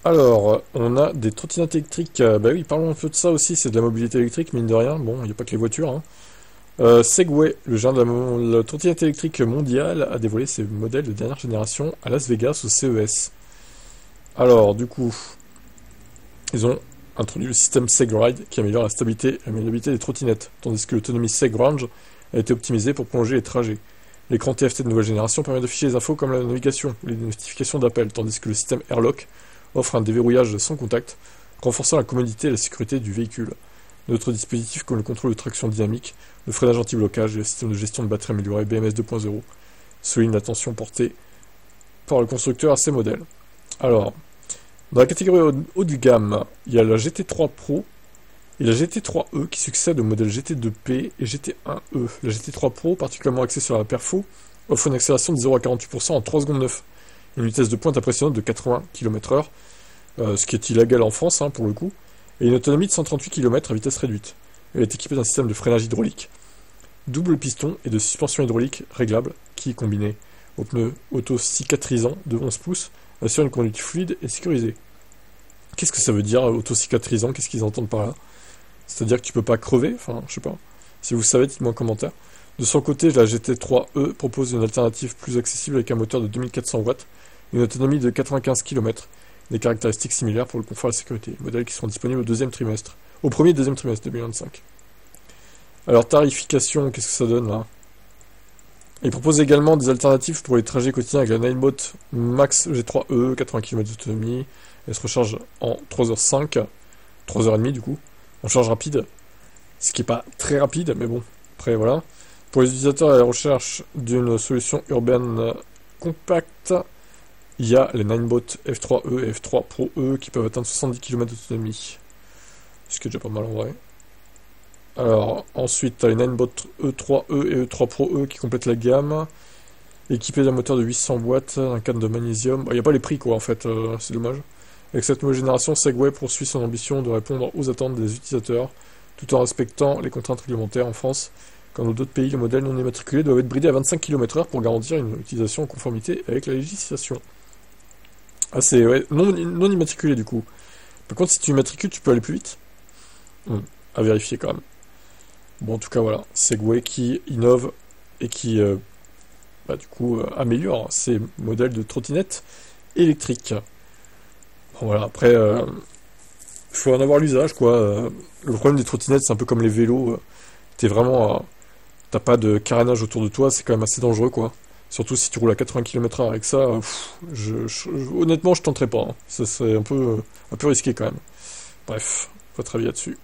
Alors, on a des trottinettes électriques. Bah oui, parlons un peu de ça aussi, c'est de la mobilité électrique, mine de rien. Bon, il n'y a pas que les voitures, hein. Segway, le géant de la trottinette électrique mondiale, a dévoilé ses modèles de dernière génération à Las Vegas au CES. Alors, du coup, ils ont introduit le système SegRide qui améliore la stabilité et la maniabilité des trottinettes, tandis que l'autonomie SegRange a été optimisée pour prolonger les trajets. L'écran TFT de nouvelle génération permet d'afficher les infos comme la navigation ou les notifications d'appel, tandis que le système AirLock offre un déverrouillage sans contact, renforçant la commodité et la sécurité du véhicule. D'autres dispositifs comme le contrôle de traction dynamique, le freinage anti-blocage et le système de gestion de batterie amélioré BMS 2.0 soulignent l'attention portée par le constructeur à ces modèles. Alors, dans la catégorie haut de gamme, il y a la GT3 Pro et la GT3E qui succèdent au modèle GT2P et GT1E. La GT3 Pro, particulièrement axée sur la perfo, offre une accélération de 0 à 48% en 3 secondes 9, une vitesse de pointe impressionnante de 80 km/h, ce qui est illégal en France, hein, pour le coup, et une autonomie de 138 km à vitesse réduite. Elle est équipée d'un système de freinage hydraulique, double piston et de suspension hydraulique réglable qui, combiné aux pneus auto-cicatrisants de 11 pouces, assure une conduite fluide et sécurisée. Qu'est-ce que ça veut dire auto-cicatrisant? Qu'est-ce qu'ils entendent par là? C'est-à-dire que tu peux pas crever? Enfin, je sais pas. Si vous savez, dites-moi en commentaire. De son côté, la GT3E propose une alternative plus accessible avec un moteur de 2400 watts, une autonomie de 95 km, des caractéristiques similaires pour le confort et la sécurité. Modèles qui seront disponibles au premier et deuxième trimestre 2025. Alors, tarification, qu'est-ce que ça donne là? Il propose également des alternatives pour les trajets quotidiens avec la Ninebot Max G3E, 80 km d'autonomie. Elle se recharge en 3h05, 3h30 du coup, en charge rapide, ce qui n'est pas très rapide, mais bon, après voilà. Pour les utilisateurs à la recherche d'une solution urbaine compacte, il y a les Ninebot F3E et F3 Pro E qui peuvent atteindre 70 km d'autonomie, ce qui est déjà pas mal en vrai. Alors, ensuite, tu as les Ninebot E3E et E3 Pro E qui complètent la gamme, équipés d'un moteur de 800 watts, un cadre de magnésium. Il n'y a pas les prix quoi en fait, c'est dommage. Avec cette nouvelle génération, Segway poursuit son ambition de répondre aux attentes des utilisateurs, tout en respectant les contraintes réglementaires en France. Comme dans d'autres pays, les modèles non immatriculés doivent être bridés à 25 km/h pour garantir une utilisation en conformité avec la législation. Ah, c'est ouais, non immatriculé du coup. Par contre, si tu immatricules, tu peux aller plus vite. À vérifier quand même. Bon, en tout cas, voilà. Segway qui innove et qui, du coup, améliore ses modèles de trottinettes électriques. Bon, voilà, après, faut en avoir l'usage, quoi. Le problème des trottinettes, c'est un peu comme les vélos. T'es vraiment... t'as pas de carénage autour de toi, c'est quand même assez dangereux, quoi. Surtout si tu roules à 80 km/h avec ça, honnêtement, je tenterais pas, hein. Ça serait un peu risqué, quand même. Bref, votre avis là-dessus.